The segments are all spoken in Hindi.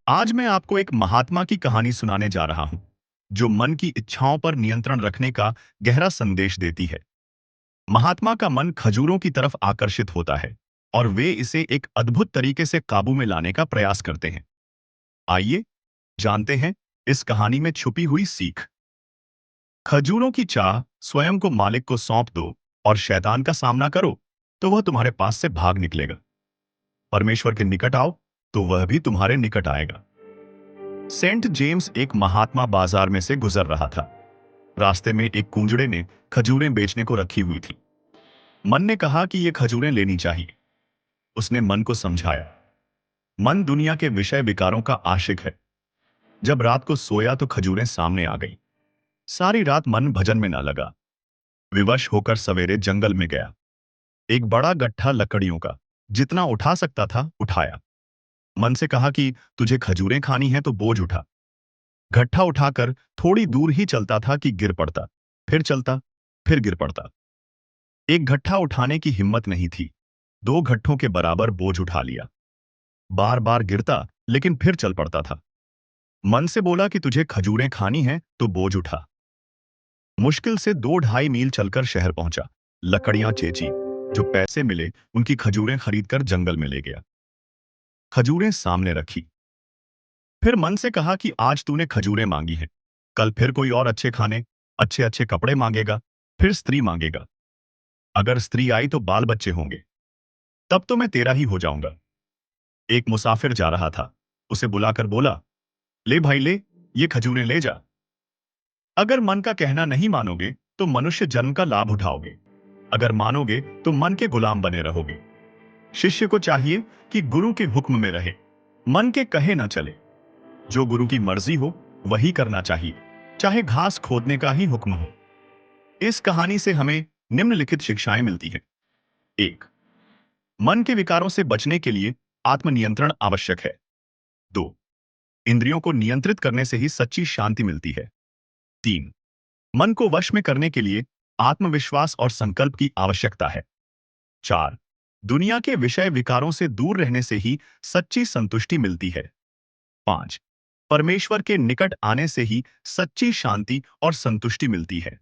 आज मैं आपको एक महात्मा की कहानी सुनाने जा रहा हूं, जो मन की इच्छाओं पर नियंत्रण रखने का गहरा संदेश देती है। महात्मा का मन खजूरों की तरफ आकर्षित होता है और वे इसे एक अद्भुत तरीके से काबू में लाने का प्रयास करते हैं। आइए जानते हैं इस कहानी में छुपी हुई सीख। खजूरों की चाह स्वयं को मालिक को सौंप दो और शैतान का सामना करो, तो वह तुम्हारे पास से भाग निकलेगा। परमेश्वर के निकट आओ, तो वह भी तुम्हारे निकट आएगा। सेंट जेम्स एक महात्मा बाजार में से गुजर रहा था। रास्ते में एक कुंजड़े ने खजूरें बेचने को रखी हुई थी। मन ने कहा कि ये खजूरें लेनी चाहिए। उसने मन को समझाया। मन दुनिया के विषय विकारों का आशिक है। जब रात को सोया तो खजूरें सामने आ गई। सारी रात मन भजन में ना लगा। विवश होकर सवेरे जंगल में गया। एक बड़ा गट्ठा लकड़ियों का जितना उठा सकता था उठाया। मन से कहा कि तुझे खजूरें खानी है तो बोझ उठा। गट्ठा उठाकर थोड़ी दूर ही चलता था कि गिर पड़ता, फिर चलता, फिर गिर पड़ता। एक गट्ठा उठाने की हिम्मत नहीं थी। दो गट्ठों के बराबर बोझ उठा लिया। बार बार गिरता लेकिन फिर चल पड़ता था। मन से बोला कि तुझे खजूरें खानी है तो बोझ उठा। मुश्किल से 2-2.5 मील चलकर शहर पहुंचा। लकड़ियां चेची। जो पैसे मिले उनकी खजूरें खरीदकर जंगल में ले गया। खजूरें सामने रखी। फिर मन से कहा कि आज तूने खजूरें मांगी हैं, कल फिर कोई और अच्छे खाने, अच्छे अच्छे कपड़े मांगेगा, फिर स्त्री मांगेगा। अगर स्त्री आई तो बाल बच्चे होंगे, तब तो मैं तेरा ही हो जाऊंगा। एक मुसाफिर जा रहा था। उसे बुलाकर बोला, ले भाई ले, ये खजूरें ले जा। अगर मन का कहना नहीं मानोगे तो मनुष्य जन्म का लाभ उठाओगे। अगर मानोगे तो मन के गुलाम बने रहोगे। शिष्य को चाहिए कि गुरु के हुक्म में रहे, मन के कहे ना चले। जो गुरु की मर्जी हो वही करना चाहिए, चाहे घास खोदने का ही हुक्म हो। इस कहानी से हमें निम्नलिखित शिक्षाएं मिलती हैं। 1. मन के विकारों से बचने के लिए आत्मनियंत्रण आवश्यक है। 2. इंद्रियों को नियंत्रित करने से ही सच्ची शांति मिलती है। 3. मन को वश में करने के लिए आत्मविश्वास और संकल्प की आवश्यकता है। 4. दुनिया के विषय विकारों से दूर रहने से ही सच्ची संतुष्टि मिलती है। 5. परमेश्वर के निकट आने से ही सच्ची शांति और संतुष्टि मिलती है।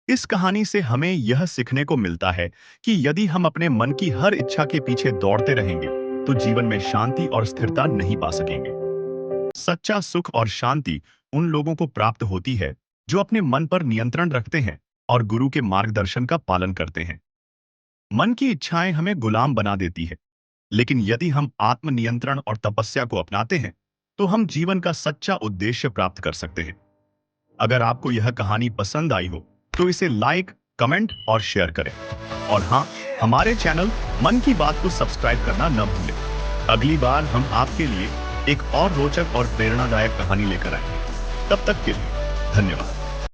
इस कहानी से हमें यह सीखने को मिलता है कि यदि हम अपने मन की हर इच्छा के पीछे दौड़ते रहेंगे तो जीवन में शांति और स्थिरता नहीं पा सकेंगे। सच्चा सुख और शांति उन लोगों को प्राप्त होती है जो अपने मन पर नियंत्रण रखते हैं और गुरु के मार्गदर्शन का पालन करते हैं। मन की इच्छाएं हमें गुलाम बना देती है, लेकिन यदि हम आत्मनियंत्रण और तपस्या को अपनाते हैं तो हम जीवन का सच्चा उद्देश्य प्राप्त कर सकते हैं। अगर आपको यह कहानी पसंद आई हो तो इसे लाइक, कमेंट और शेयर करें। और हाँ, हमारे चैनल मन की बात को सब्सक्राइब करना न भूलें। अगली बार हम आपके लिए एक और रोचक और प्रेरणादायक कहानी लेकर आएंगे। तब तक के लिए धन्यवाद।